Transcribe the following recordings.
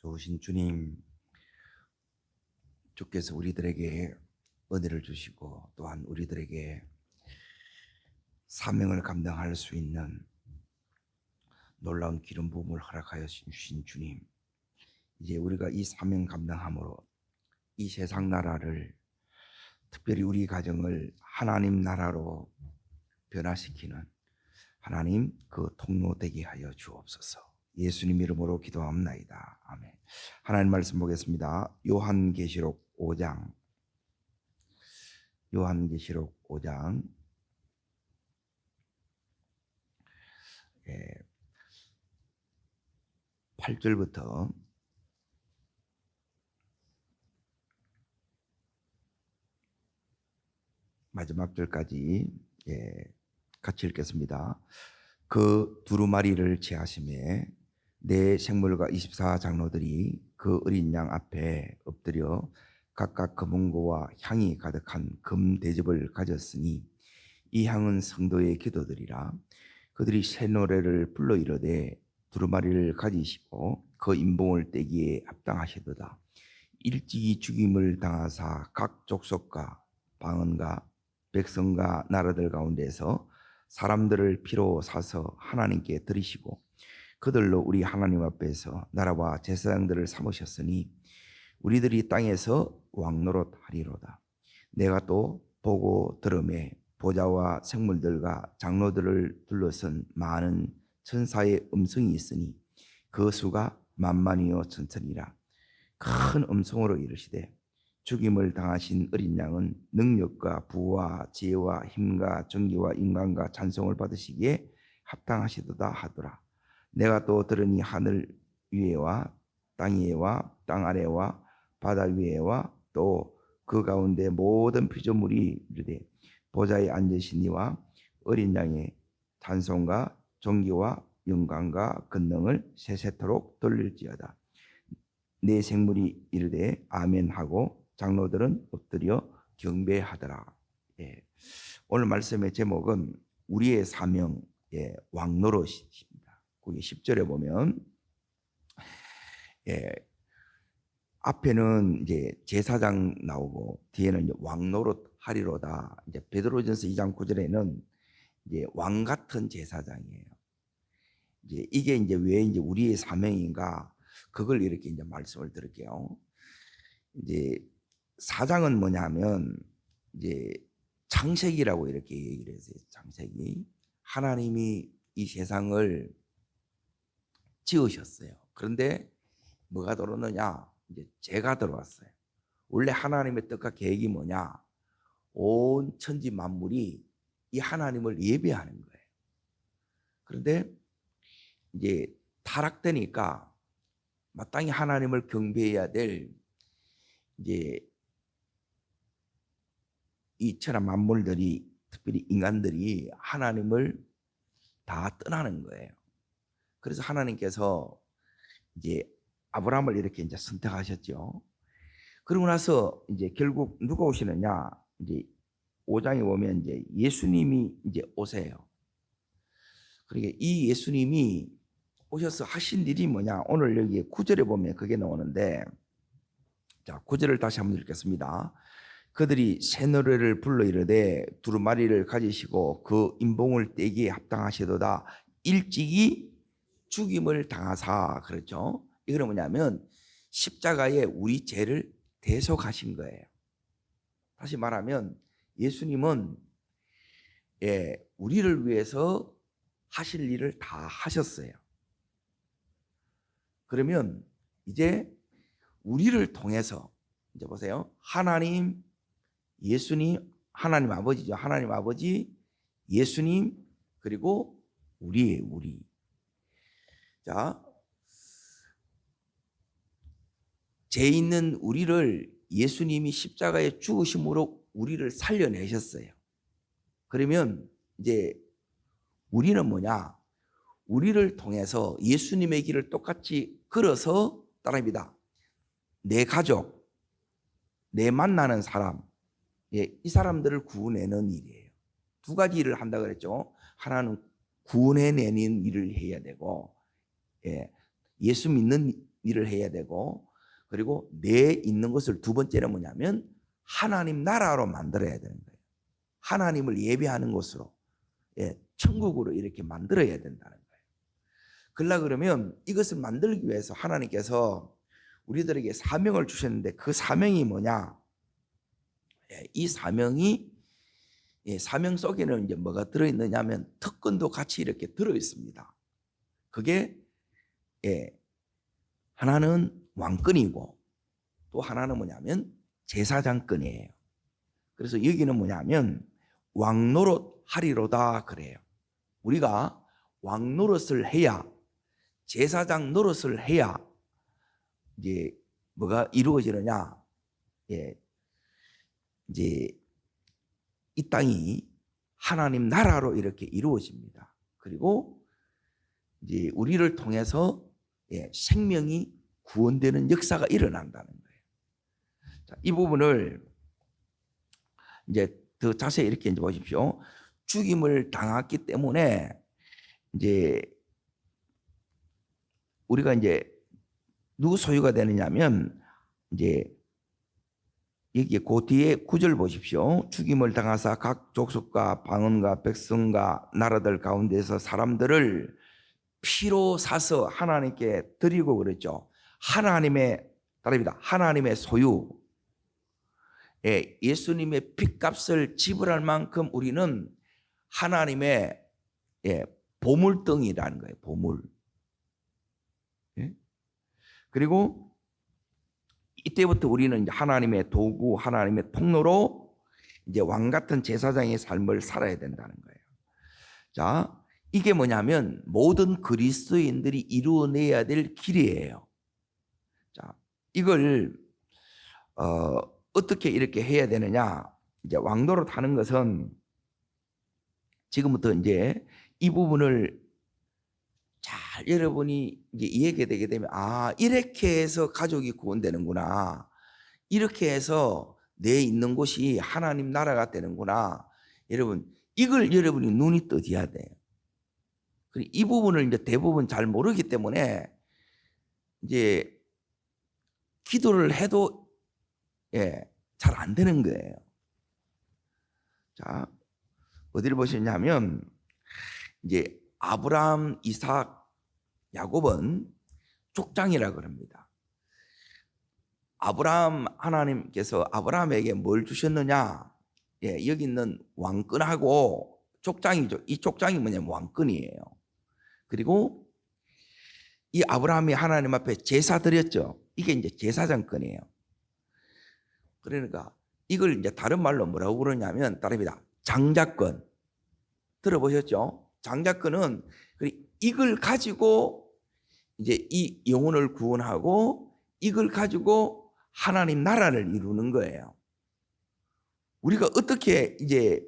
좋으신 주님, 주께서 우리들에게 은혜를 주시고 또한 우리들에게 사명을 감당할 수 있는 놀라운 기름 부음을 허락하여 주신 주님, 이제 우리가 이 사명 감당함으로 이 세상 나라를, 특별히 우리 가정을 하나님 나라로 변화시키는 하나님 그 통로 되게 하여 주옵소서. 예수님 이름으로 기도합나이다. 아멘. 하나님 말씀 보겠습니다. 요한계시록 5장 8절부터 마지막 절까지 같이 읽겠습니다. 그 두루마리를 취하심에 네 생물과 24장로들이 그 어린 양 앞에 엎드려 각각 금은고와 향이 가득한 금 대접을 가졌으니 이 향은 성도의 기도들이라. 그들이 새 노래를 불러 이르되 두루마리를 가지시고 그 인봉을 떼기에 합당하시도다. 일찍이 죽임을 당하사 각 족속과 방언과 백성과 나라들 가운데서 사람들을 피로 사서 하나님께 드리시고 그들로 우리 하나님 앞에서 나라와 제사장들을 삼으셨으니 우리들이 땅에서 왕노릇하리로다. 내가 또 보고 들음에 보좌와 생물들과 장로들을 둘러선 많은 천사의 음성이 있으니 그 수가 만만이요 천천이라. 큰 음성으로 이르시되 죽임을 당하신 어린 양은 능력과 부와 지혜와 힘과 존귀와 인간과 찬송을 받으시기에 합당하시도다 하더라. 내가 또 들으니 하늘 위에와 땅 위에와 땅 아래와 바다 위에와 또 그 가운데 모든 피조물이 이르되 보좌에 앉으신 이와 어린 양의 찬송과 존귀와 영광과 권능을 세세토록 돌릴지어다. 네 생물이 이르되 아멘 하고 장로들은 엎드려 경배하더라. 오늘 말씀의 제목은 우리의 사명, 왕노릇입니다. 거기 10절에 보면 앞에는 이제 제사장 나오고 뒤에는 이제 왕노릇 하리로다. 이제 베드로전서 2장 9절에는 이제 왕 같은 제사장이에요. 이제 이게 이제 왜 이제 우리의 사명인가? 그걸 이렇게 이제 말씀을 드릴게요. 이제 사장은 뭐냐면 이제 창세기라고 이렇게 얘기를 했어요. 창세기. 하나님이 이 세상을 지으셨어요. 그런데 뭐가 들어오느냐? 이제 죄가 들어왔어요. 원래 하나님의 뜻과 계획이 뭐냐? 온 천지 만물이 이 하나님을 예배하는 거예요. 그런데 이제 타락되니까 마땅히 하나님을 경배해야 될 이제 이 천하 만물들이, 특별히 인간들이 하나님을 다 떠나는 거예요. 그래서 하나님께서 이제 아브라함을 이렇게 이제 선택하셨죠. 그러고 나서 이제 결국 누가 오시느냐? 이제 5장에 보면 이제 예수님이 이제 오세요. 그러니까 이 예수님이 오셔서 하신 일이 뭐냐? 오늘 여기 9절에 보면 그게 나오는데, 자, 9절을 다시 한번 읽겠습니다. 그들이 새 노래를 불러 이르되 두루마리를 가지시고 그 인봉을 떼기에 합당하시도다. 일찍이 죽임을 당하사. 그렇죠? 이거는 뭐냐면 십자가에 우리 죄를 대속하신 거예요. 다시 말하면 예수님은 우리를 위해서 하실 일을 다 하셨어요. 그러면 이제 우리를 통해서 이제 보세요. 하나님, 예수님, 하나님 아버지죠. 하나님 아버지, 예수님, 그리고 우리. 자, 죄 있는 우리를 예수님이 십자가에 죽으심으로 우리를 살려내셨어요. 그러면 이제 우리는 뭐냐? 우리를 통해서 예수님의 길을 똑같이 걸어서 따라합니다. 내 가족, 내 만나는 사람, 이 사람들을 구원해내는 일이에요. 두 가지 일을 한다 그랬죠. 하나는 구원해내는 일을 해야 되고, 예수 믿는 일을 해야 되고, 그리고 내 있는 것을 두 번째는 뭐냐면 하나님 나라로 만들어야 되는 거예요. 하나님을 예배하는 곳으로, 천국으로 이렇게 만들어야 된다는 거예요. 그러면 이것을 만들기 위해서 하나님께서 우리들에게 사명을 주셨는데, 그 사명이 뭐냐? 이 사명이, 사명 속에는 이제 뭐가 들어있느냐면 특권도 같이 이렇게 들어있습니다. 그게 하나는 왕권이고 또 하나는 뭐냐면 제사장권이에요. 그래서 여기는 뭐냐면 왕노릇 하리로다 그래요. 우리가 왕노릇을 해야, 제사장 노릇을 해야 이제 뭐가 이루어지느냐? 이제 이 땅이 하나님 나라로 이렇게 이루어집니다. 그리고 이제 우리를 통해서 생명이 구원되는 역사가 일어난다는 거예요. 자, 이 부분을 이제 더 자세히 이렇게 이제 보십시오. 죽임을 당했기 때문에 이제 우리가 이제 누구 소유가 되느냐면, 이제 여기에 그 뒤에 9절 보십시오. 죽임을 당하사 각 족속과 방언과 백성과 나라들 가운데서 사람들을 피로 사서 하나님께 드리고 그랬죠. 하나님의, 다릅니다. 하나님의 소유, 예수님의 핏값을 지불할 만큼 우리는 하나님의 보물덩이라는 거예요. 보물. 그리고 이때부터 우리는 이제 하나님의 도구, 하나님의 통로로 이제 왕 같은 제사장의 삶을 살아야 된다는 거예요. 자, 이게 뭐냐면 모든 그리스도인들이 이루어내야 될 길이에요. 자, 이걸 어떻게 이렇게 해야 되느냐? 이제 왕노릇 하는 것은 지금부터 이제 이 부분을 잘 여러분이 이제 이해가 되게 되면, 이렇게 해서 가족이 구원되는구나, 이렇게 해서 내 있는 곳이 하나님 나라가 되는구나. 여러분, 이걸 여러분이 눈이 떠져야 돼요. 그리고 이 부분을 이제 대부분 잘 모르기 때문에 이제 기도를 해도 잘 안 되는 거예요. 자, 어디를 보시냐면 이제 아브라함, 이삭, 야곱은 족장이라 그럽니다. 아브라함, 하나님께서 아브라함에게 뭘 주셨느냐? 여기 있는 왕권하고 족장이죠. 이 족장이 뭐냐면 왕권이에요. 그리고 이 아브라함이 하나님 앞에 제사 드렸죠. 이게 이제 제사장권이에요. 그러니까 이걸 이제 다른 말로 뭐라고 그러냐면, 다릅니다. 장자권. 들어보셨죠? 장자권은 이걸 가지고 이제 이 영혼을 구원하고 이걸 가지고 하나님 나라를 이루는 거예요. 우리가 어떻게 이제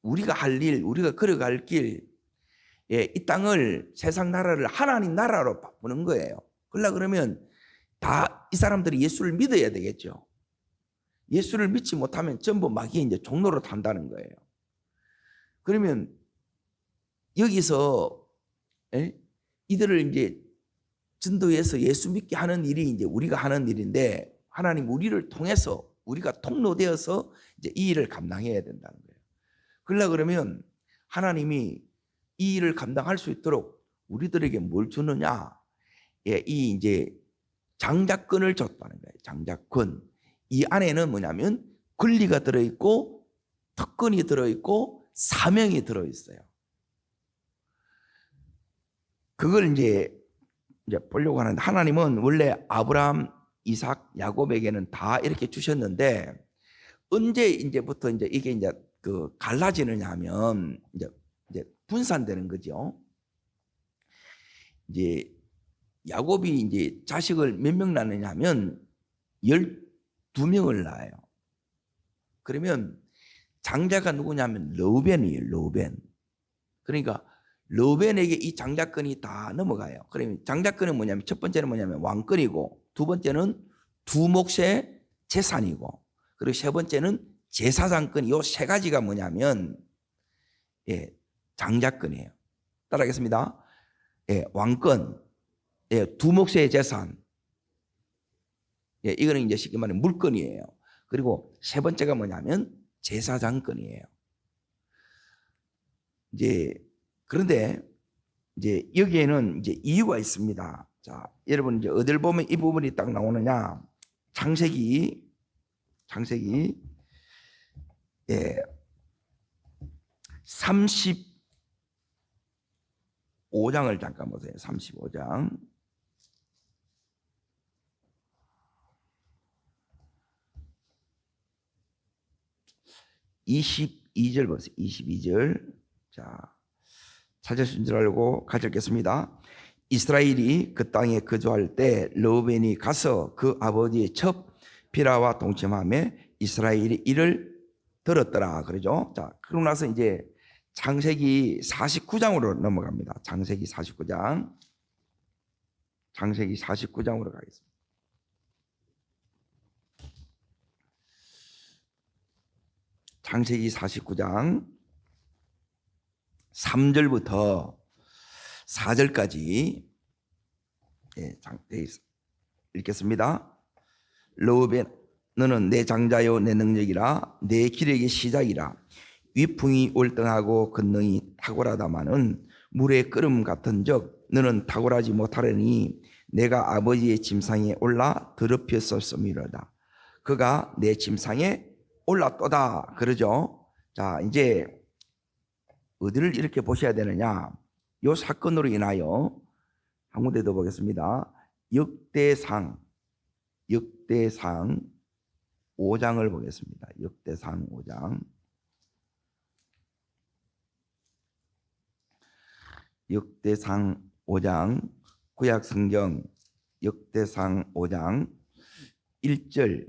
우리가 할 일, 우리가 걸어갈 길, 이 땅을, 세상 나라를 하나님 나라로 바꾸는 거예요. 그러면 다 이 사람들이 예수를 믿어야 되겠죠. 예수를 믿지 못하면 전부 마귀의 이제 종로로 탄다는 거예요. 그러면 여기서 이들을 이제 전도해서 예수 믿게 하는 일이 이제 우리가 하는 일인데, 하나님 우리를 통해서 우리가 통로되어서 이제 이 일을 감당해야 된다는 거예요. 그러면 하나님이 이 일을 감당할 수 있도록 우리들에게 뭘 주느냐? 이 이제 장자권을 줬다는 거예요. 장자권. 이 안에는 뭐냐면 권리가 들어있고 특권이 들어있고 사명이 들어있어요. 그걸 이제 보려고 하는데, 하나님은 원래 아브라함, 이삭, 야곱에게는 다 이렇게 주셨는데, 언제 이제부터 이제 이게 이제 갈라지느냐 하면 이제 분산되는 거죠. 이제 야곱이 이제 자식을 몇 명 낳느냐 하면 12명을 낳아요. 그러면 장자가 누구냐면 르우벤이에요. 르우벤. 그러니까 르우벤에게 이 장자권이 다 넘어가요. 그러면 장자권은 뭐냐면, 첫 번째는 뭐냐면 왕권이고, 두 번째는 두 몫의 재산이고, 그리고 세 번째는 제사장권. 이 세 가지가 뭐냐면 장자권이에요. 따라하겠습니다. 왕권, 예, 두 몫의 재산. 예, 이거는 이제 쉽게 말하면 물건이에요. 그리고 세 번째가 뭐냐면 제사장권이에요. 이제 그런데 이제 여기에는 이제 이유가 있습니다. 자, 여러분 이제 어딜 보면 이 부분이 딱 나오느냐? 창세기 예, 35장을 잠깐 보세요. 35장. 22절 보세요. 22절. 자, 찾으신 줄 알고 같이 읽겠습니다. 이스라엘이 그 땅에 거주할 때 르우벤이 가서 그 아버지의 첩 비라와 동침하며 이스라엘이 이를 들었더라. 그러죠. 자, 그러고 나서 이제 창세기 49장으로 넘어갑니다. 창세기 49장. 창세기 49장으로 가겠습니다. 창세기 49장 3절부터 4절까지 읽겠습니다. 르우벤 너는 내 장자요 내 능력이라 내 기력의 시작이라 위풍이 월등하고 권능이 탁월하다마는 물의 끓음 같은즉 너는 탁월하지 못하려니 내가 아버지의 침상에 올라 더럽혔었음이로다. 그가 내 침상에 올랐도다. 그러죠. 자, 이제 어디를 이렇게 보셔야 되느냐? 이 사건으로 인하여 한 군데 더 보겠습니다. 역대상 5장을 보겠습니다. 역대상 5장. 역대상 5장 구약 성경 역대상 5장 1절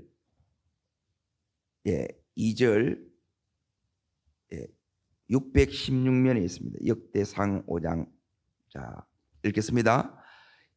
2절 616면에 있습니다. 역대상 5장. 자, 읽겠습니다.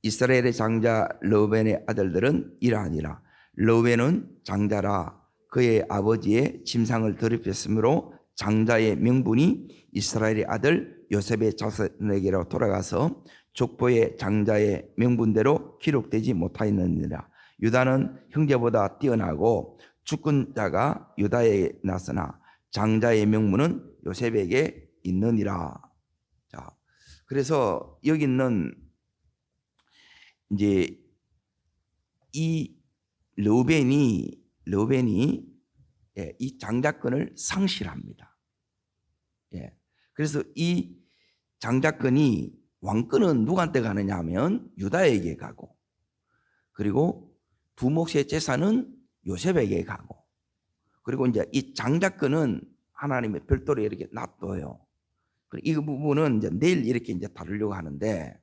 이스라엘의 장자 르우벤의 아들들은 이러하니라. 르우벤은 장자라 그의 아버지의 침상을 더럽혔으므로 장자의 명분이 이스라엘의 아들 요셉의 자손에게로 돌아가서 족보의 장자의 명분대로 기록되지 못하였느니라. 유다는 형제보다 뛰어나고 주권자가 유다에 났으나 장자의 명분은 요셉에게 있느니라. 자, 그래서 여기 있는 이제 이 르우벤이 이 장자권을 상실합니다. 그래서 이 장자권이 왕권은 누구한테 가느냐 하면 유다에게 가고, 그리고 두 몫의 재산은 요셉에게 가고, 그리고 이제 이 장자권은 하나님의 별도로 이렇게 놔둬요. 이 부분은 이제 내일 이렇게 이제 다루려고 하는데,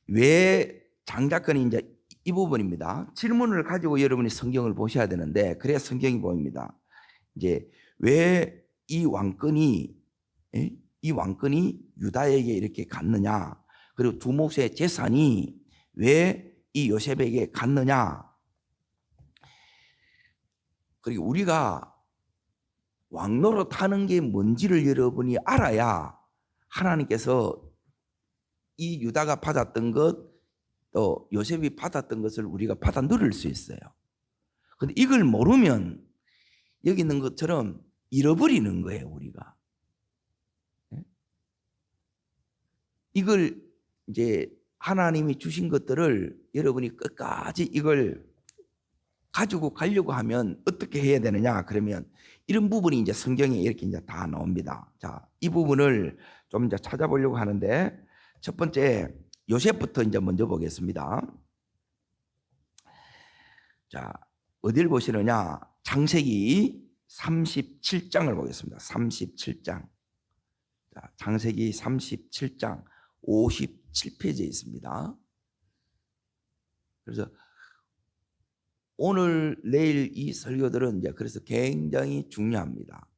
왜 장자권이 이제 이 부분입니다. 질문을 가지고 여러분이 성경을 보셔야 되는데, 그래야 성경이 보입니다. 이제 왜 이 왕권이 유다에게 이렇게 갔느냐, 그리고 두 몫의 재산이 왜 이 요셉에게 갔느냐, 그리고 우리가 왕노릇 하는 게 뭔지를 여러분이 알아야 하나님께서 이 유다가 받았던 것, 또 요셉이 받았던 것을 우리가 받아 누릴 수 있어요. 근데 이걸 모르면 여기 있는 것처럼 잃어버리는 거예요, 우리가. 이걸 이제 하나님이 주신 것들을 여러분이 끝까지 이걸 가지고 가려고 하면 어떻게 해야 되느냐? 그러면 이런 부분이 이제 성경에 이렇게 이제 다 나옵니다. 자, 이 부분을 좀 이제 찾아보려고 하는데, 첫 번째 요셉부터 이제 먼저 보겠습니다. 자, 어딜 보시느냐? 창세기 37장을 보겠습니다. 37장. 자, 창세기 37장 57페이지에 있습니다. 그래서 오늘 내일 이 설교들은 이제 그래서 굉장히 중요합니다.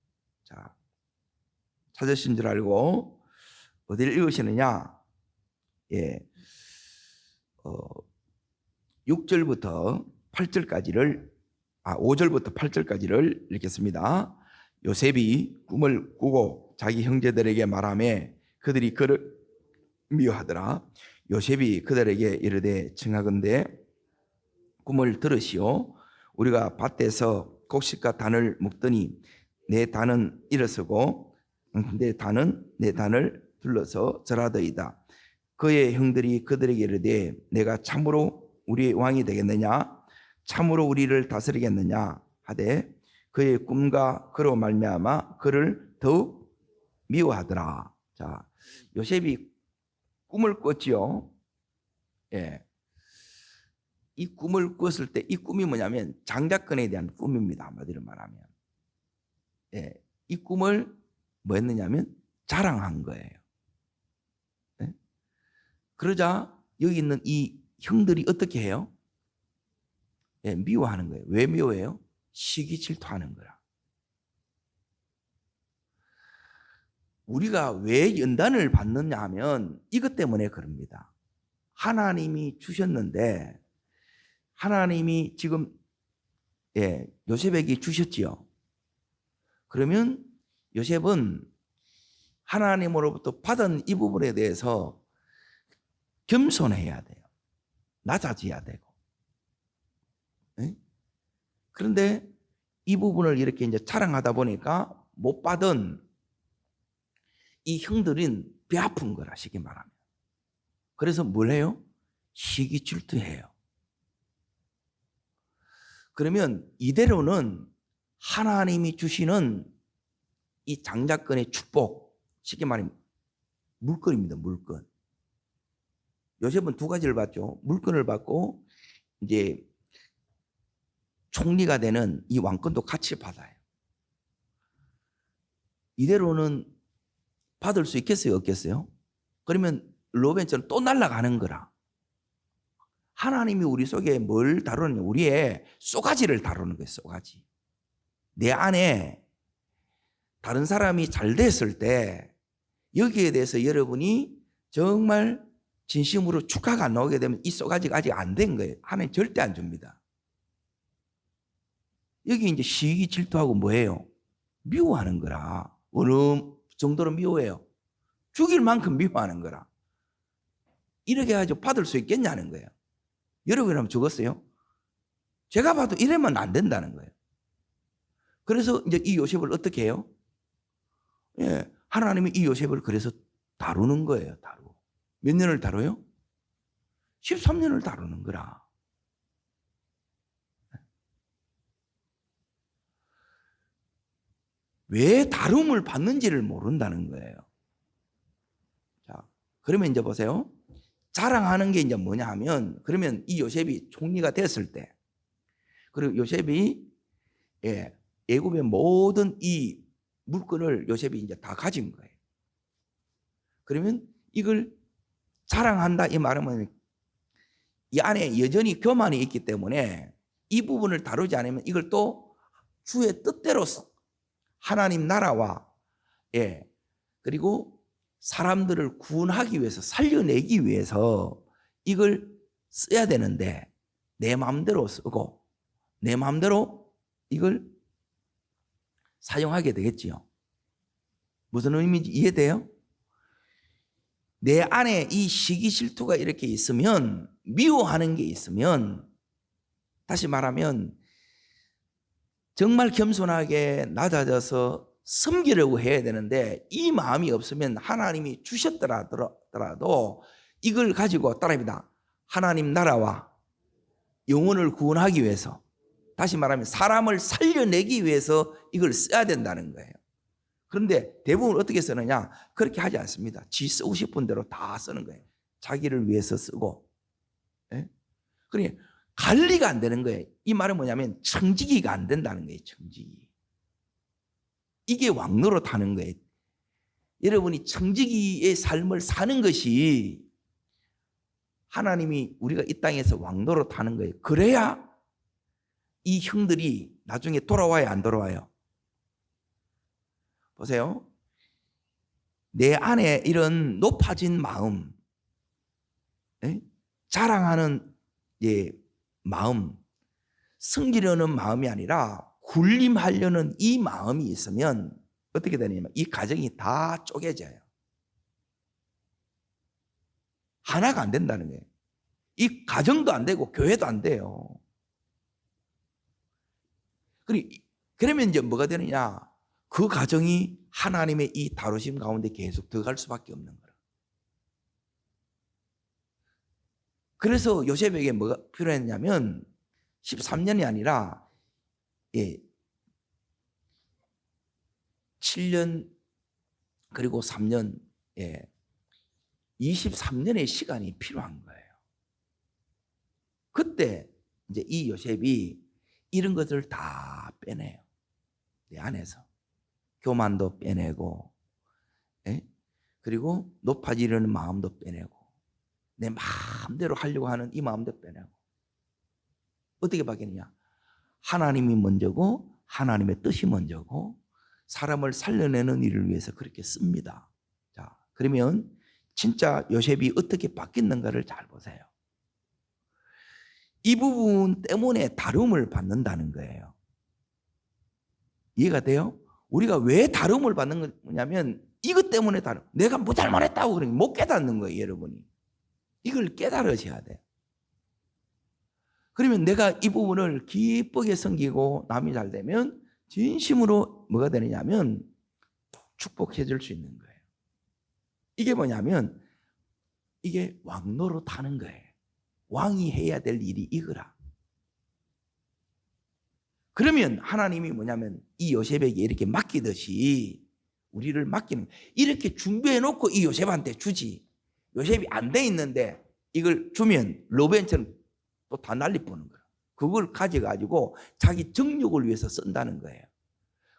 자, 찾으신 줄 알고 어디를 읽으시느냐? 6절부터 8절까지를 5절부터 8절까지를 읽겠습니다. 요셉이 꿈을 꾸고 자기 형제들에게 말하며 그들이 그를 미워하더라. 요셉이 그들에게 이르되 청하건대 꿈을 들으시오. 우리가 밭에서 곡식과 단을 묶더니 내 단은 일어서고 내 단을 둘러서 절하더이다. 그의 형들이 그들에게 이르되 내가 참으로 우리의 왕이 되겠느냐? 참으로 우리를 다스리겠느냐? 하되 그의 꿈과 그로 말미암아 그를 더욱 미워하더라. 자, 요셉이 꿈을 꿨지요. 예. 이 꿈을 꿨을 때 이 꿈이 뭐냐면 장자권에 대한 꿈입니다. 한마디로 말하면. 예. 이 꿈을 뭐 했느냐면 자랑한 거예요. 예? 그러자 여기 있는 이 형들이 어떻게 해요? 예, 미워하는 거예요. 왜 미워해요? 시기 질투하는 거라. 우리가 왜 연단을 받느냐 하면 이것 때문에 그럽니다. 하나님이 주셨는데 하나님이 지금 요셉에게 주셨지요. 그러면 요셉은 하나님으로부터 받은 이 부분에 대해서 겸손해야 돼요. 낮아져야 되고. 네? 그런데 이 부분을 이렇게 이제 자랑하다 보니까 못 받은 이 형들은 배 아픈 거라, 쉽게 말하면. 그래서 뭘 해요? 시기 질투해요. 그러면 이대로는 하나님이 주시는 이 장자권의 축복, 쉽게 말하면 물건입니다. 물건. 요셉은 두 가지를 받죠. 물건을 받고 이제 총리가 되는 이 왕권도 같이 받아요. 이대로는 받을 수 있겠어요? 없겠어요? 그러면 로벤처럼 또 날아가는 거라. 하나님이 우리 속에 뭘 다루느냐? 우리의 쏘가지를 다루는 거예요. 쏘가지. 내 안에 다른 사람이 잘 됐을 때 여기에 대해서 여러분이 정말 진심으로 축하가 안 나오게 되면 이 쏘가지가 아직 안 된 거예요. 하나님 절대 안 줍니다. 여기 이제 시기 질투하고 뭐예요? 미워하는 거라. 어느 정도로 미워해요? 죽일 만큼 미워하는 거라. 이렇게 해가지고 받을 수 있겠냐는 거예요. 여러분이라면 죽었어요? 제가 봐도 이러면 안 된다는 거예요. 그래서 이제 이 요셉을 어떻게 해요? 예, 하나님이 이 요셉을 그래서 다루는 거예요. 몇 년을 다뤄요? 13년을 다루는 거라. 왜 다rum을 받는지를 모른다는 거예요. 자, 그러면 이제 보세요. 자랑하는 게 이제 뭐냐 하면, 그러면 이 요셉이 총리가 됐을 때, 그리고 요셉이 애굽의 모든 이 물건을 요셉이 이제 다 가진 거예요. 그러면 이걸 자랑한다 이 말은 이 안에 여전히 교만이 있기 때문에 이 부분을 다루지 않으면 이걸 또 주의 뜻대로서 하나님 나라와 그리고 사람들을 구원하기 위해서 살려내기 위해서 이걸 써야 되는데 내 마음대로 쓰고 내 마음대로 이걸 사용하게 되겠지요. 무슨 의미인지 이해돼요? 내 안에 이 시기 질투가 이렇게 있으면, 미워하는 게 있으면, 다시 말하면 정말 겸손하게 낮아져서 섬기려고 해야 되는데 이 마음이 없으면 하나님이 주셨더라도 이걸 가지고 따라합니다. 하나님 나라와 영혼을 구원하기 위해서, 다시 말하면 사람을 살려내기 위해서 이걸 써야 된다는 거예요. 그런데 대부분 어떻게 쓰느냐? 그렇게 하지 않습니다. 지 쓰고 싶은 대로 다 쓰는 거예요. 자기를 위해서 쓰고. 그러니 관리가 안 되는 거예요. 이 말은 뭐냐면 청지기가 안 된다는 거예요. 청지기. 이게 왕노릇 하는 거예요. 여러분이 청지기의 삶을 사는 것이 하나님이 우리가 이 땅에서 왕노릇 하는 거예요. 그래야 이 형들이 나중에 돌아와야 안 돌아와요. 보세요. 내 안에 이런 높아진 마음, 자랑하는 마음, 섬기려는 마음이 아니라 군림하려는 이 마음이 있으면 어떻게 되냐면 이 가정이 다 쪼개져요. 하나가 안 된다는 거예요. 이 가정도 안 되고 교회도 안 돼요. 그러면 이제 뭐가 되느냐? 그 가정이 하나님의 이 다루심 가운데 계속 들어갈 수밖에 없는 거라. 그래서 요셉에게 뭐가 필요했냐면 13년이 아니라 7년 그리고 3년 23년의 시간이 필요한 거예요. 그때 이제 이 요셉이 이런 것들을 다 빼내요. 내 안에서 교만도 빼내고, 그리고 높아지려는 마음도 빼내고, 내 마음대로 하려고 하는 이 마음도 빼내고. 어떻게 바뀌느냐? 하나님이 먼저고 하나님의 뜻이 먼저고 사람을 살려내는 일을 위해서 그렇게 씁니다. 자, 그러면 진짜 요셉이 어떻게 바뀌는가를 잘 보세요. 이 부분 때문에 다름을 받는다는 거예요. 이해가 돼요? 우리가 왜 다름을 받는 거냐면 이것 때문에 다름. 내가 뭐 잘못했다고 그러니 못 깨닫는 거예요, 여러분이. 이걸 깨달으셔야 돼요. 그러면 내가 이 부분을 기쁘게 섬기고 남이 잘 되면 진심으로 뭐가 되느냐면 축복해 줄 수 있는 거예요. 이게 뭐냐면 이게 왕노로 타는 거예요. 왕이 해야 될 일이 이거라. 그러면 하나님이 뭐냐면 이 요셉에게 이렇게 맡기듯이 우리를 맡기는 거예요. 이렇게 준비해 놓고 이 요셉한테 주지. 요셉이 안 돼 있는데 이걸 주면 로벤처럼 또 다 난리보는 거야. 그걸 가져가지고 자기 정욕을 위해서 쓴다는 거예요.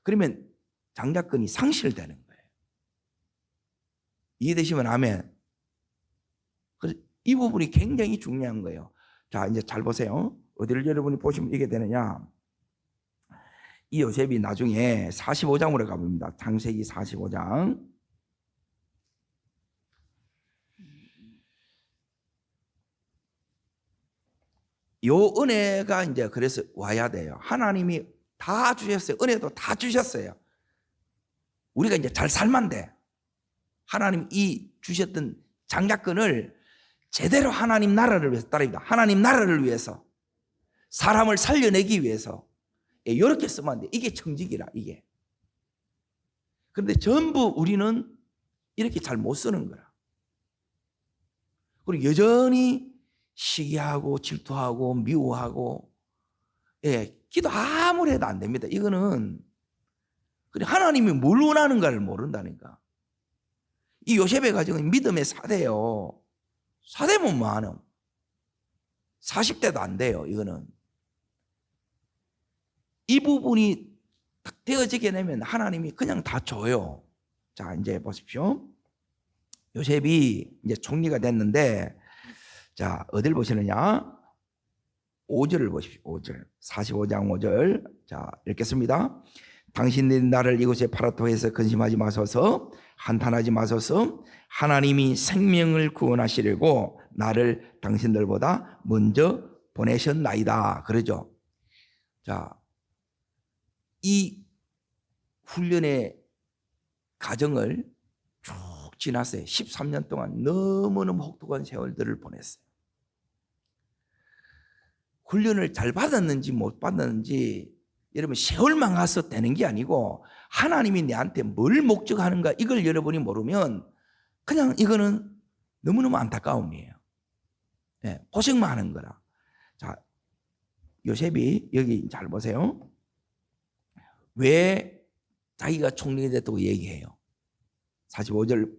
그러면 장자권이 상실되는 거예요. 이해되시면 아멘. 그래서 이 부분이 굉장히 중요한 거예요. 자, 이제 잘 보세요. 어디를 여러분이 보시면 이게 되느냐. 이 요셉이 나중에 45장으로 가봅니다. 창세기 45장. 요 은혜가 이제 그래서 와야 돼요. 하나님이 다 주셨어요. 은혜도 다 주셨어요. 우리가 이제 잘 살면 돼. 하나님 이 주셨던 장자권을 제대로 하나님 나라를 위해서 따릅니다. 하나님 나라를 위해서 사람을 살려내기 위해서 이렇게 쓰면 안 돼. 이게 청직이라 이게. 그런데 전부 우리는 이렇게 잘 못 쓰는 거야. 그리고 여전히 시기하고 질투하고 미워하고 기도 아무리 해도 안 됩니다. 이거는 하나님이 뭘 원하는가를 모른다니까. 이 요셉의 가정은 믿음의 사대예요. 사대면 뭐하노? 40대도 안 돼요. 이거는 이 부분이 딱 되어지게 되면 하나님이 그냥 다 줘요. 자, 이제 보십시오. 요셉이 이제 총리가 됐는데, 자, 어딜 보시느냐? 5절을 보십시오. 5절. 45장 5절. 자, 읽겠습니다. 당신들이 나를 이곳에 파라토에서 근심하지 마소서, 한탄하지 마소서. 하나님이 생명을 구원하시려고 나를 당신들보다 먼저 보내셨나이다. 그러죠. 자, 이 훈련의 과정을 쭉 지났어요. 13년 동안 너무너무 혹독한 세월들을 보냈어요. 훈련을 잘 받았는지 못 받았는지 여러분 세월만 가서 되는 게 아니고 하나님이 내한테 뭘 목적하는가 이걸 여러분이 모르면 그냥 이거는 너무너무 안타까움이에요. 고생만 하는 거라. 자, 요셉이 여기 잘 보세요. 왜 자기가 총리가 됐다고 얘기해요. 45장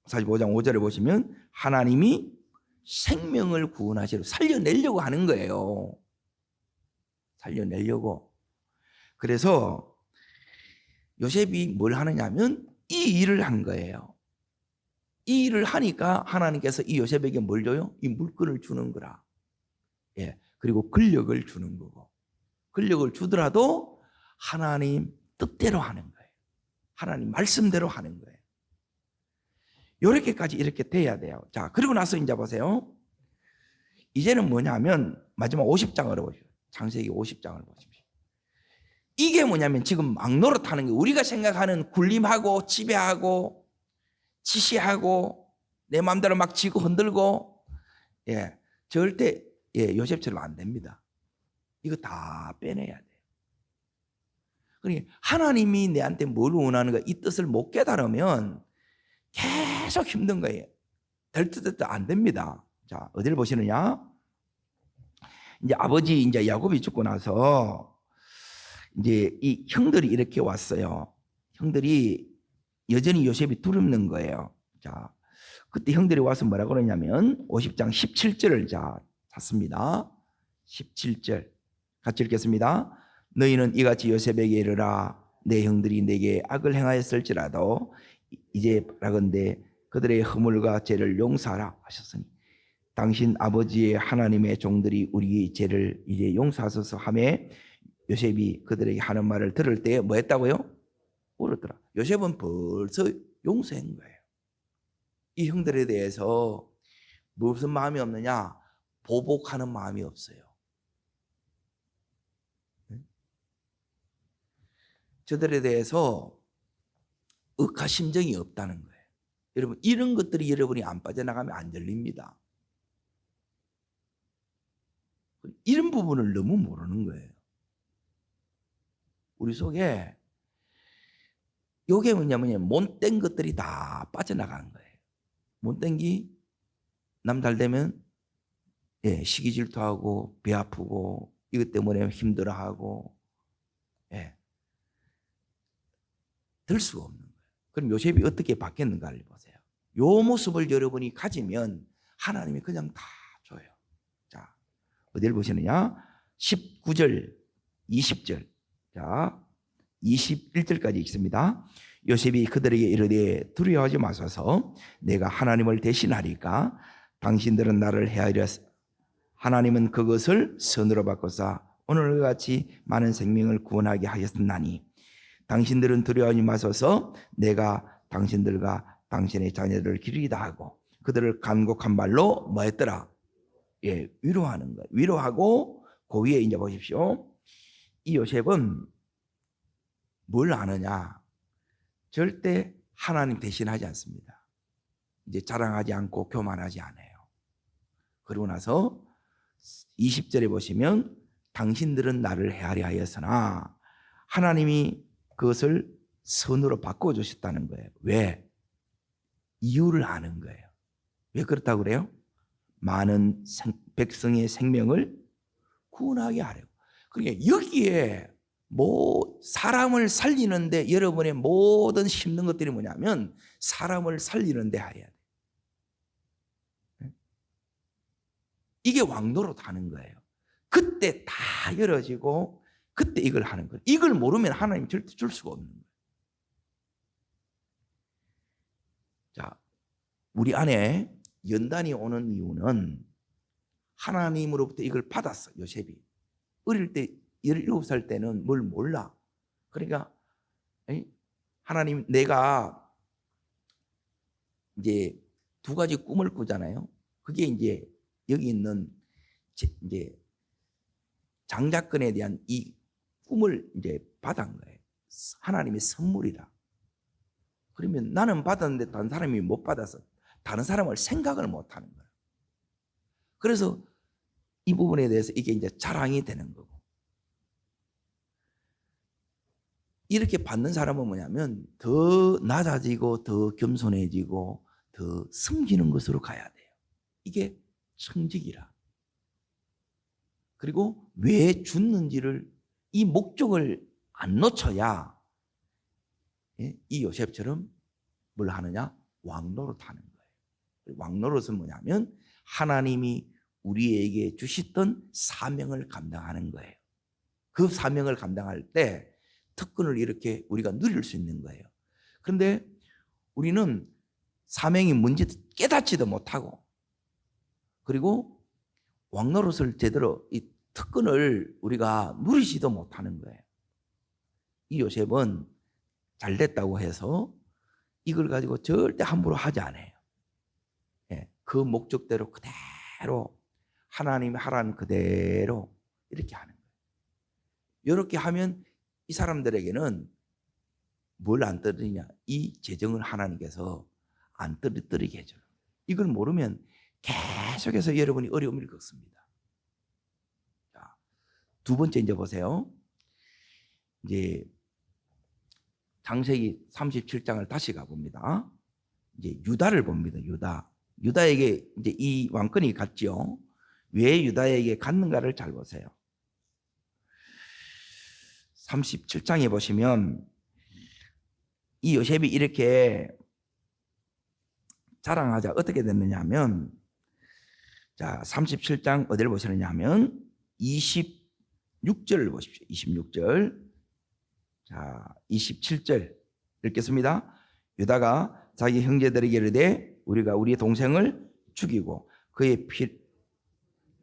5절에 보시면 하나님이 생명을 구원하시려고 살려내려고 하는 거예요. 살려내려고. 그래서 요셉이 뭘 하느냐면 이 일을 한 거예요. 이 일을 하니까 하나님께서 이 요셉에게 뭘 줘요? 이 물건을 주는 거라. 그리고 권력을 주는 거고. 권력을 주더라도 하나님 뜻대로 하는 거예요. 하나님 말씀대로 하는 거예요. 이렇게까지 이렇게 돼야 돼요. 자, 그리고 나서 이제 보세요. 이제는 뭐냐면 마지막 50장으로 보십시오. 창세기 50장을 보십시오. 이게 뭐냐면 지금 막 노릇하는 게 우리가 생각하는 군림하고 지배하고 지시하고 내 마음대로 막 지고 흔들고 예, 절대 요셉처럼 안 됩니다. 이거 다 빼내야 돼요. 그러니까 하나님이 내한테 뭘 원하는가 이 뜻을 못 깨달으면 계속 힘든 거예요. 될 듯 안 됩니다. 자, 어디를 보시느냐? 이제 아버지 이제 야곱이 죽고 나서 이제 이 형들이 이렇게 왔어요. 형들이 여전히 요셉이 두렵는 거예요. 자, 그때 형들이 와서 뭐라고 그러냐면 50장 17절을 자 찾습니다. 17절 같이 읽겠습니다. 너희는 이같이 요셉에게 이르라. 내 형들이 내게 악을 행하였을지라도 이제 라건대 그들의 허물과 죄를 용서하라 하셨으니 당신 아버지의 하나님의 종들이 우리 죄를 이제 용서하소서 하매 요셉이 그들에게 하는 말을 들을 때 뭐 했다고요? 울었더라. 요셉은 벌써 용서한 거예요. 이 형들에 대해서 무슨 마음이 없느냐? 보복하는 마음이 없어요. 저들에 대해서 억하심정이 없다는 거예요. 여러분 이런 것들이 여러분이 안 빠져나가면 안 열립니다. 이런 부분을 너무 모르는 거예요. 우리 속에 이게 뭐냐면 못된 것들이 다 빠져나가는 거예요. 못된 게 남 잘 되면 시기 질투하고 배 아프고 이것 때문에 힘들어하고 들 수가 없는 거예요. 그럼 요셉이 어떻게 바뀌었는가를 보세요. 이 모습을 여러분이 가지면 하나님이 그냥 다 줘요. 자, 어디를 보시느냐? 19절, 20절. 자, 21절까지 읽습니다. 요셉이 그들에게 이르되 두려워하지 마소서. 내가 하나님을 대신하리까. 당신들은 나를 헤아려 하나님은 그것을 선으로 바꿔서 오늘과 같이 많은 생명을 구원하게 하였나니 당신들은 두려워하지 마소서. 내가 당신들과 당신의 자녀들을 기르리다 하고 그들을 간곡한 말로 뭐 했더라? 위로하는 거예요. 위로하고 그 위에 이제 보십시오. 이 요셉은 뭘 아느냐? 절대 하나님 대신하지 않습니다. 이제 자랑하지 않고 교만하지 않아요. 그러고 나서 20절에 보시면 당신들은 나를 헤아려 하였으나 하나님이 그것을 선으로 바꿔주셨다는 거예요. 왜? 이유를 아는 거예요. 왜 그렇다고 그래요? 많은 백성의 생명을 구원하게 하려고. 그러니까 여기에 뭐 사람을 살리는데 여러분의 모든 힘든 것들이 뭐냐면 사람을 살리는데 해야 돼. 이게 왕노릇 하는 거예요. 그때 다 열어지고 그때 이걸 하는 거예요. 이걸 모르면 하나님 절대 줄 수가 없는 거예요. 자, 우리 안에 연단이 오는 이유는 하나님으로부터 이걸 받았어. 요셉이 어릴 때 17살 때는 뭘 몰라. 그러니까 하나님 내가 이제 두 가지 꿈을 꾸잖아요. 그게 이제 여기 있는 이제 장자권에 대한 이 꿈을 이제 받은 거예요. 하나님의 선물이라. 그러면 나는 받았는데 다른 사람이 못 받아서 다른 사람을 생각을 못 하는 거예요. 그래서 이 부분에 대해서 이게 이제 자랑이 되는 거고. 이렇게 받는 사람은 뭐냐면 더 낮아지고 더 겸손해지고 더 섬기는 것으로 가야 돼요. 이게 청직이라. 그리고 왜 줬는지를 이 목적을 안 놓쳐야 이 요셉처럼 뭘 하느냐? 왕노릇 하는 거예요. 왕노릇은 뭐냐면 하나님이 우리에게 주셨던 사명을 감당하는 거예요. 그 사명을 감당할 때 특권을 이렇게 우리가 누릴 수 있는 거예요. 그런데 우리는 사명이 뭔지 깨닫지도 못하고 그리고 왕노릇을 제대로 이 특권을 우리가 누리지도 못하는 거예요. 이 요셉은 잘 됐다고 해서 이걸 가지고 절대 함부로 하지 않아요. 그 목적대로 그대로 하나님이 하라는 그대로 이렇게 하는 거예요. 이렇게 하면 이 사람들에게는 뭘 안 떨어지냐? 이 재정을 하나님께서 안 떨어뜨리게 해줘요. 이걸 모르면 계속해서 여러분이 어려움을 겪습니다. 자, 두 번째 이제 보세요. 이제 창세기 37장을 다시 가봅니다. 이제 유다를 봅니다. 유다에게 이제 이 왕권이 갔죠. 왜 유다에게 갔는가를 잘 보세요. 37장에 보시면 이 요셉이 이렇게 자랑하자 어떻게 됐느냐 하면, 자 37장 어디를 보시느냐 하면 26절을 보십시오. 26절. 자 27절 읽겠습니다. 유다가 자기 형제들에게 이르되 우리가 우리 동생을 죽이고 그의 피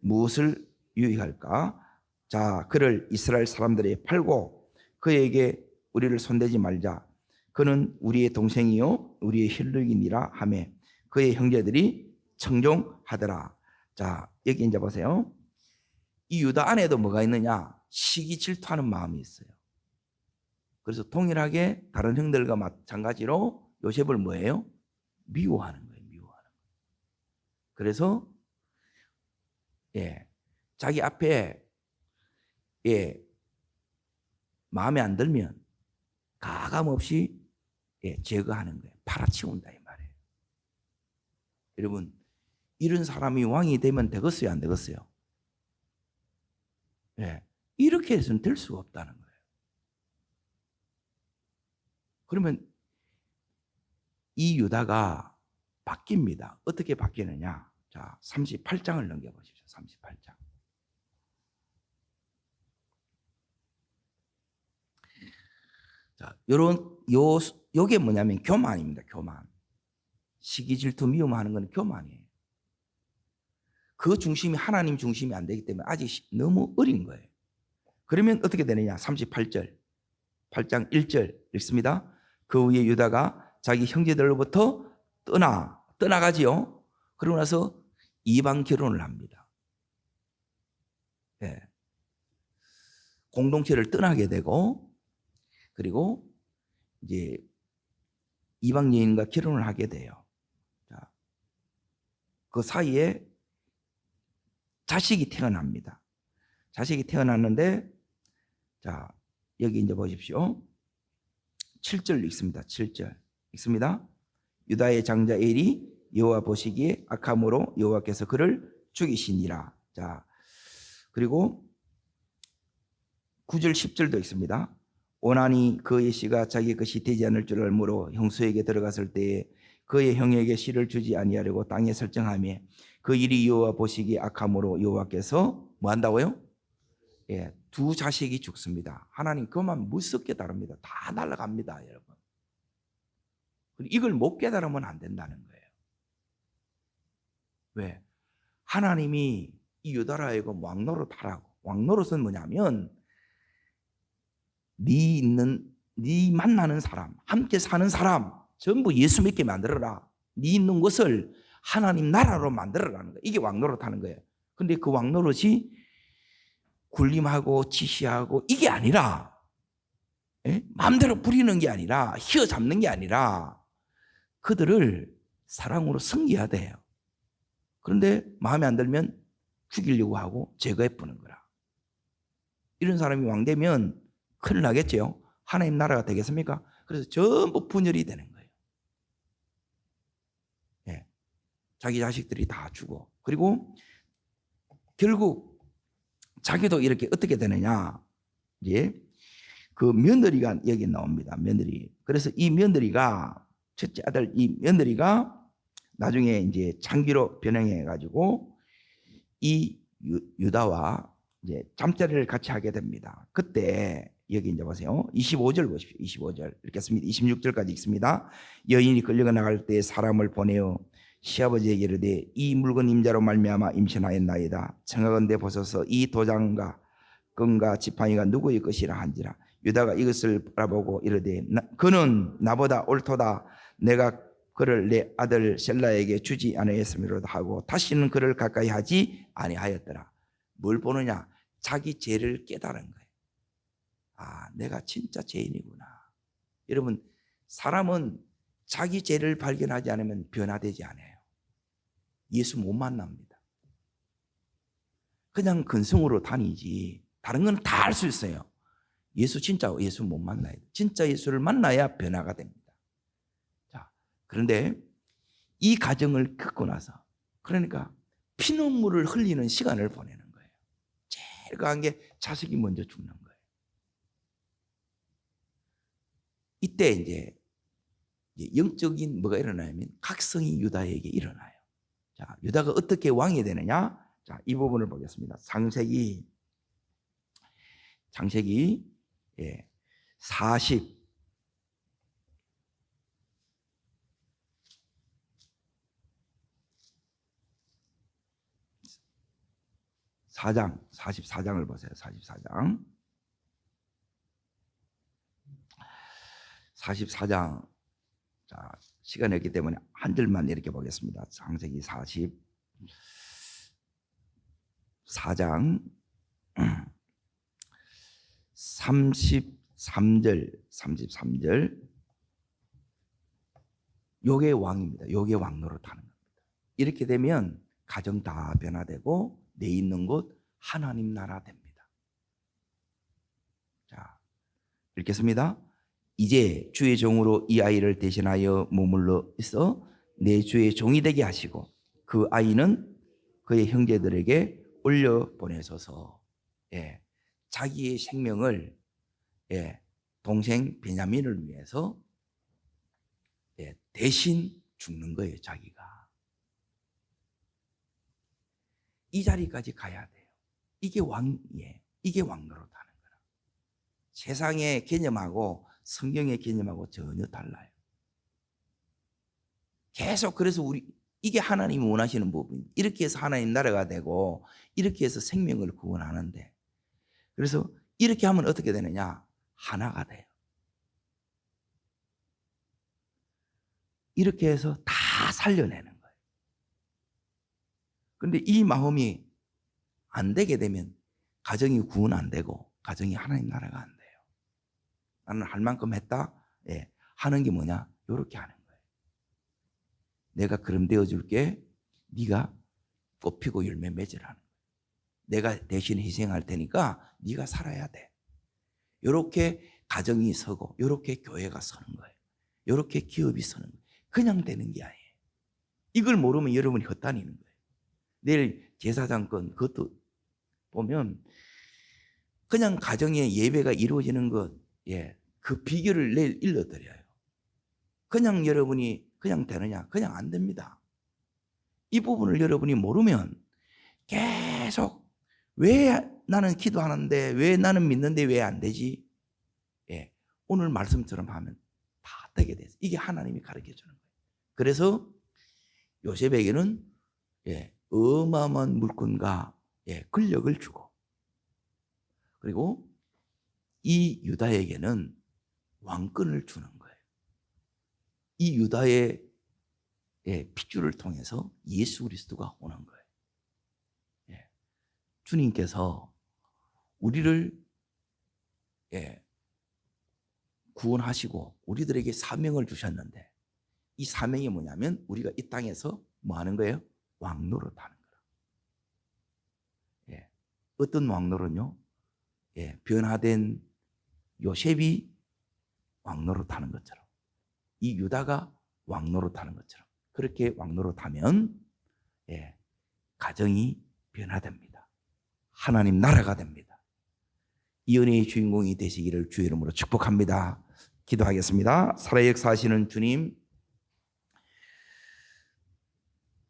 무엇을 유익할까? 자 그를 이스라엘 사람들에게 팔고 그에게 우리를 손대지 말자. 그는 우리의 동생이요 우리의 혈육이니라 하며 그의 형제들이 청종하더라. 자 여기 이제 보세요. 이 유다 안에도 뭐가 있느냐? 시기 질투하는 마음이 있어요. 그래서 동일하게 다른 형들과 마찬가지로 요셉을 뭐예요? 미워하는 거예요. 미워하는 거예요. 그래서 자기 앞에 마음에 안 들면 가감없이 제거하는 거예요. 팔아치운다 이 말이에요. 여러분 이런 사람이 왕이 되면 되겠어요? 안 되겠어요? 이렇게 해서는 될 수가 없다는 거예요. 그러면 이 유다가 바뀝니다. 어떻게 바뀌느냐? 자, 38장을 넘겨보십시오. 38장. 자, 요게 뭐냐면 교만입니다. 교만. 시기 질투 미움하는 건 교만이에요. 그 중심이 하나님 중심이 안 되기 때문에 아직 너무 어린 거예요. 그러면 어떻게 되느냐? 38절. 8장 1절 읽습니다. 그 후에 유다가 자기 형제들로부터 떠나가지요. 그러고 나서 이방 결혼을 합니다. 공동체를 떠나게 되고, 그리고 이제 이방 여인과 결혼을 하게 돼요. 자, 그 사이에 자식이 태어납니다. 자식이 태어났는데, 자 여기 이제 보십시오. 7절 읽습니다. 7절 읽습니다. 유다의 장자 엘이 여호와 보시기에 악함으로 여호와께서 그를 죽이시니라. 자 그리고 9절 10절도 있습니다. 오나니 그의 씨가 자기 것이 되지 않을 줄 알므로 형수에게 들어갔을 때에 그의 형에게 씨를 주지 아니하려고 땅에 설정하며 그 일이 여호와 보시기에 악함으로 여호와께서 뭐 한다고요? 두 자식이 죽습니다. 하나님 그만 무섭게 다룹니다. 다 날아갑니다, 여러분. 이걸 못 깨달으면 안 된다는 거예요. 왜? 하나님이 이 유다로 하여금 왕노릇하라고. 왕노릇은 뭐냐면 네 만나는 사람, 함께 사는 사람 전부 예수 믿게 만들어라. 네 있는 것을 하나님 나라로 만들어라는 거예요. 이게 왕노릇하는 거예요. 근데 그 왕노릇이 군림하고 지시하고 이게 아니라 마음대로 부리는 게 아니라 휘어잡는 게 아니라 그들을 사랑으로 섬겨야 돼요. 그런데 마음에 안 들면 죽이려고 하고 제거해버리는 거라. 이런 사람이 왕 되면 큰일 나겠죠. 하나님 나라가 되겠습니까? 그래서 전부 분열이 되는 거예요. 자기 자식들이 다 죽어. 그리고 결국 자기도 이렇게 어떻게 되느냐? 그 며느리가 여기 나옵니다. 며느리. 그래서 이 며느리가 첫째 아들 이 며느리가 나중에 이제 장기로 변형해 가지고 이 유다와 이제 잠자리를 같이 하게 됩니다. 그때 여기 이제 보세요. 25절 보십시오. 25절 읽겠습니다. 26절까지 읽습니다. 여인이 끌려가 나갈 때 사람을 보내어 시아버지에게 이르되 이 물건 임자로 말미암아 임신하였나이다. 청하건대 보소서 이 도장과 끈과 지팡이가 누구의 것이라 한지라. 유다가 이것을 바라보고 이르되 그는 나보다 옳도다. 내가 그를 내 아들 셀라에게 주지 아니하였음이로다 하고 다시는 그를 가까이 하지 아니하였더라. 뭘 보느냐? 자기 죄를 깨달은 거예요. 아, 내가 진짜 죄인이구나. 여러분, 사람은 자기 죄를 발견하지 않으면 변화되지 않아요. 예수 못 만납니다. 그냥 근성으로 다니지 다른 건 다 할 수 있어요. 진짜 예수 못 만나야 돼. 진짜 예수를 만나야 변화가 됩니다. 자, 그런데 이 과정을 겪고 나서 그러니까 피눈물을 흘리는 시간을 보내는 거예요. 제일 강한 게 자식이 먼저 죽는 거예요. 이때 이제 영적인 뭐가 일어나냐면 각성이 유다에게 일어나요. 자, 유다가 어떻게 왕이 되느냐? 자, 이 부분을 보겠습니다. 창세기 44장을 보세요. 44장. 자, 시간이 없기 때문에 한 절만 이렇게 보겠습니다. 창세기 44장 33절. 요게 왕입니다. 요게 왕 노릇하는 겁니다. 이렇게 되면 가정 다 변화되고 내 있는 곳 하나님 나라 됩니다. 자, 읽겠습니다. 이제 주의 종으로 이 아이를 대신하여 머물러 있어 내 주의 종이 되게 하시고 그 아이는 그의 형제들에게 올려 보내소서. 예, 자기의 생명을 동생 베냐민을 위해서 대신 죽는 거예요. 자기가 이 자리까지 가야 돼요. 이게 왕이에요. 이게 왕노릇하는 거라. 세상의 개념하고 성경의 개념하고 전혀 달라요. 계속 그래서 이게 하나님이 원하시는 부분이에요. 이렇게 해서 하나님 나라가 되고 이렇게 해서 생명을 구원하는데, 그래서 이렇게 하면 어떻게 되느냐? 하나가 돼요. 이렇게 해서 다 살려내는 거예요. 그런데 이 마음이 안 되게 되면 가정이 구원 안 되고 가정이 하나님 나라가 안 돼요. 나는 할 만큼 했다. 하는 게 뭐냐? 이렇게 하는 거예요. 내가 그럼 되어줄게. 네가 꽃피고 열매 맺으라는 거예요. 내가 대신 희생할 테니까 네가 살아야 돼. 이렇게 가정이 서고 이렇게 교회가 서는 거예요. 이렇게 기업이 서는 거예요. 그냥 되는 게 아니에요. 이걸 모르면 여러분이 헛다니는 거예요. 내일 제사장건 그것도 보면 그냥 가정의 예배가 이루어지는 것, 그 비결을 내일 일러드려요. 그냥 여러분이 그냥 되느냐? 그냥 안 됩니다. 이 부분을 여러분이 모르면 계속 왜 나는 기도하는데, 왜 나는 믿는데 왜 안 되지? 오늘 말씀처럼 하면 다 되게 돼요. 이게 하나님이 가르쳐 주는 거예요. 그래서 요셉에게는 어마어마한 물건과 권력을 주고, 그리고 이 유다에게는 왕권을 주는 거예요. 이 유다의 핏줄을 통해서 예수 그리스도가 오는 거예요. 주님께서 우리를 구원하시고 우리들에게 사명을 주셨는데, 이 사명이 뭐냐면 우리가 이 땅에서 뭐 하는 거예요? 왕노릇하는 거예요. 어떤 왕노릇요? 변화된 요셉이 왕노릇하는 것처럼, 이 유다가 왕노릇하는 것처럼, 그렇게 왕노릇하면 가정이 변화됩니다. 하나님 나라가 됩니다. 이 은혜의 주인공이 되시기를 주의 이름으로 축복합니다. 기도하겠습니다. 살아 역사하시는 주님,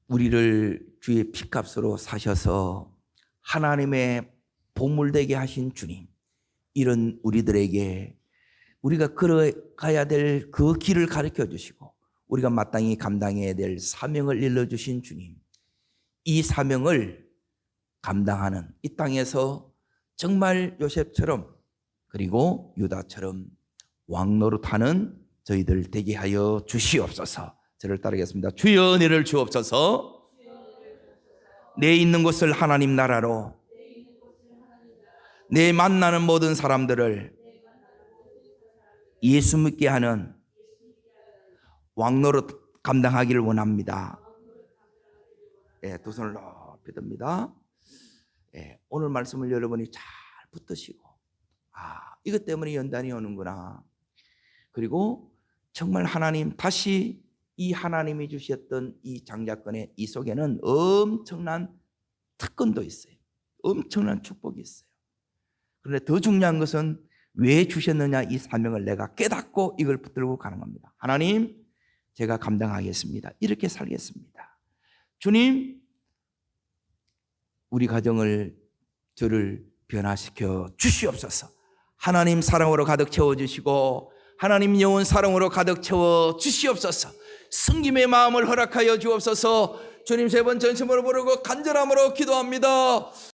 우리를 주의 피값으로 사셔서 하나님의 보물되게 하신 주님, 이런 우리들에게 우리가 걸어가야 될 그 길을 가르쳐 주시고 우리가 마땅히 감당해야 될 사명을 일러주신 주님, 이 사명을 감당하는 이 땅에서 정말 요셉처럼 그리고 유다처럼 왕노릇하는 저희들 되게 하여 주시옵소서. 저를 따르겠습니다. 주여 은혜를 주옵소서. 내 있는 곳을 하나님 나라로, 내 만나는 모든 사람들을 예수 믿게 하는 왕노릇 감당하기를 원합니다. 두 손을 높이 듭니다. 오늘 말씀을 여러분이 잘 붙드시고, 이것 때문에 연단이 오는구나. 그리고 정말 하나님, 다시 이 하나님이 주셨던 이 장자권의 이 속에는 엄청난 특권도 있어요. 엄청난 축복이 있어요. 그런데 더 중요한 것은 왜 주셨느냐, 이 사명을 내가 깨닫고 이걸 붙들고 가는 겁니다. 하나님, 제가 감당하겠습니다. 이렇게 살겠습니다. 주님, 우리 가정을, 저를 변화시켜 주시옵소서. 하나님 사랑으로 가득 채워주시고 하나님 영원 사랑으로 가득 채워 주시옵소서. 승김의 마음을 허락하여 주옵소서. 주님, 세 번 전심으로 부르고 간절함으로 기도합니다.